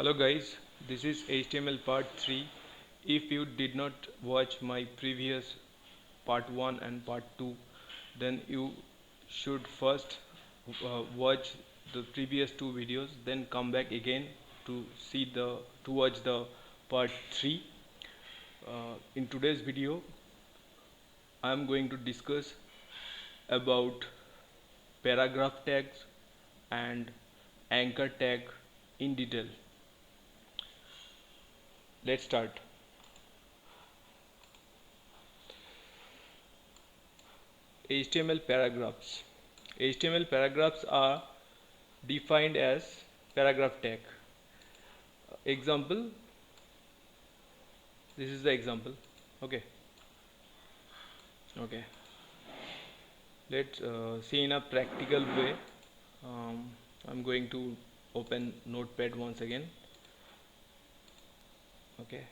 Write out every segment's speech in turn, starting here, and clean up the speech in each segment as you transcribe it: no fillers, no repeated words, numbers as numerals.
Hello guys, this is HTML part 3. If you did not watch my previous part 1 and part 2, then you should first watch the previous two videos, then come back again to watch the part 3. In today's video I am going to discuss about paragraph tags and anchor tag in detail. Let's start. HTML paragraphs. HTML paragraphs are defined as paragraph tag. Example, this is the example. Okay. Let's see in a practical way. I'm going to open Notepad once again. Okay.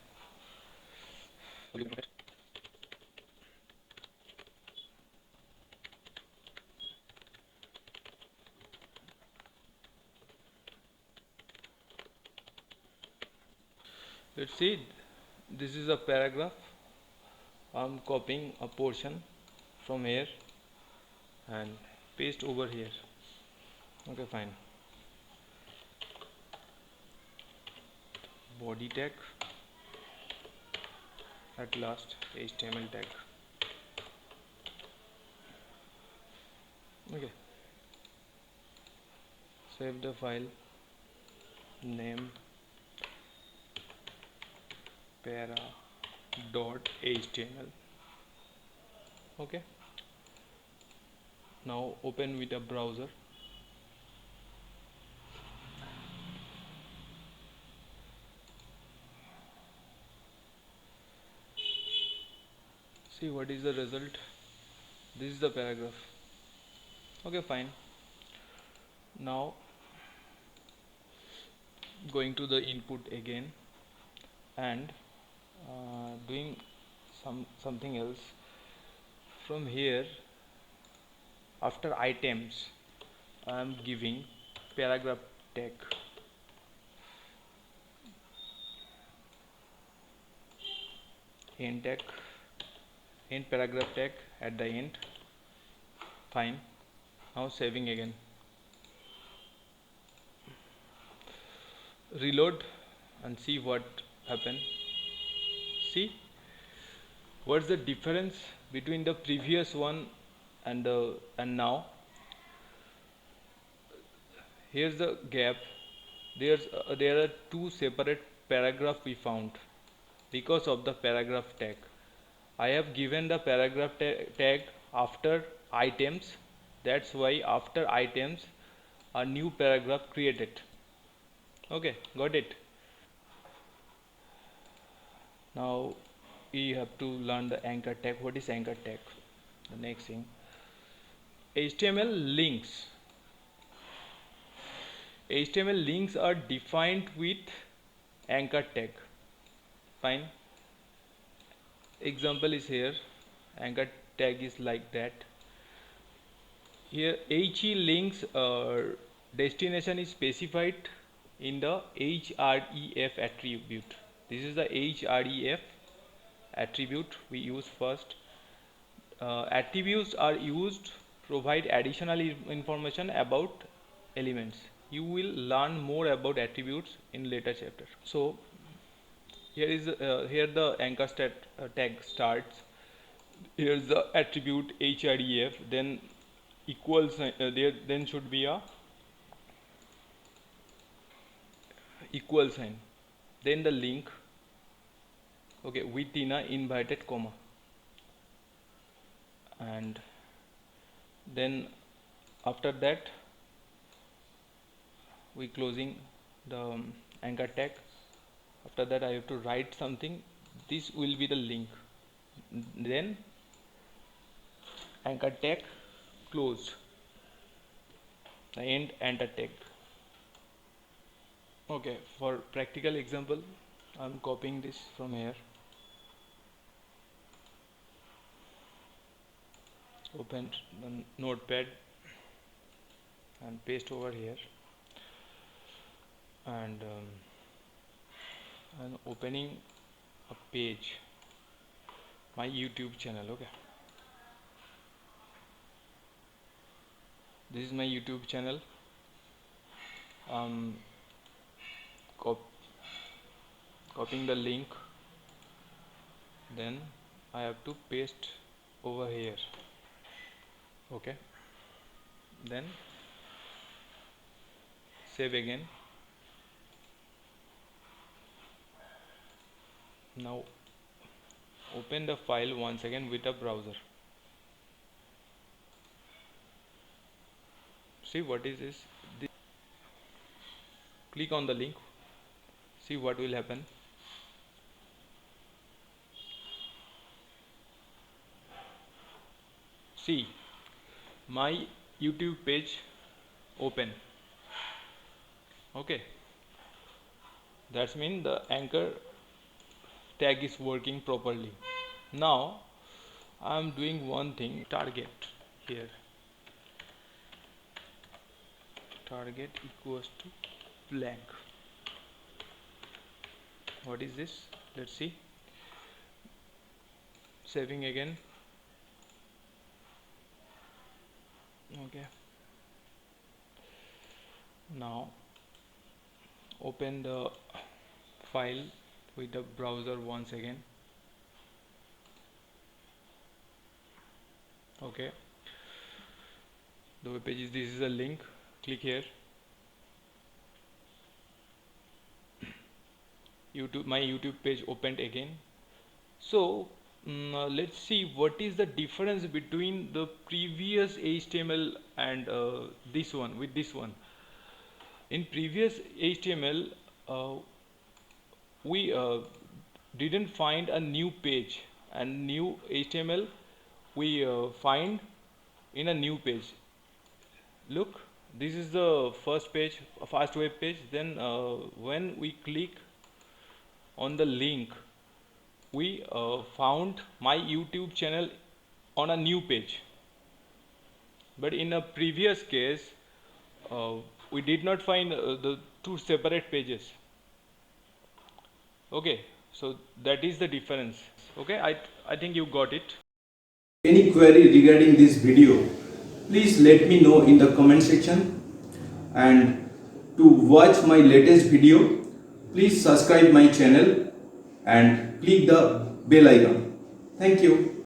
Let's see. This is a paragraph. I'm copying a portion from here and paste over here. Okay, fine. Body tag, at last HTML tag. Okay, save the file, name para.html. okay, now open with a browser. See what is the result. This is the paragraph. Okay, fine. Now going to the input again and doing something else. From here, after items, I am giving paragraph tag. End tag, end paragraph tag at the end. Fine. Now saving again. Reload and see what happened. See what's the difference between the previous one and now. Here's the gap. There are two separate paragraphs we found because of the paragraph tag. I have given the paragraph tag after items. That's why after items a new paragraph created. Okay, got it. Now we have to learn the anchor tag. What is anchor tag? The next thing, HTML links. HTML links are defined with anchor tag. Fine. Example is here. Anchor tag is like that. Here HE links destination is specified in the href attribute. This is the href attribute we use first. Attributes are used to provide additional information about elements. You will learn more about attributes in later chapter. So here the anchor tag starts. Here is the attribute href, then equal sign, there then should be a equal sign, then the link, okay, within a inverted comma, and then after that we closing the anchor tag. After that I have to write something. This will be the link, then anchor tag closed, the end anchor tag. Okay, for practical example I'm copying this from here, open the notepad and paste over here, and and opening a page, my YouTube channel. Okay, this is my YouTube channel. um, cop copying the link, then I have to paste over here. Okay, then save again. Now open the file once again with a browser. See what is this? Click on the link, see what will happen. See my YouTube page open. Okay, that's mean the anchor tag is working properly. Now I am doing one thing. Target here, target equals to blank. What is this? Let's see. Saving again. Okay, now open the file with the browser once again. Okay, the web page is, this is a link. Click here. My YouTube page opened again. So let's see what is the difference between the previous HTML and this one with this one. In previous HTML, we didn't find a new page, and new HTML we find in a new page. Look, this is the first page, a fast web page. Then when we click on the link, we found my YouTube channel on a new page. But in a previous case, we did not find the two separate pages. Okay, so that is the difference. Okay, I think you got it. Any query regarding this video, please let me know in the comment section. And to watch my latest video, please subscribe my channel and click the bell icon. Thank you.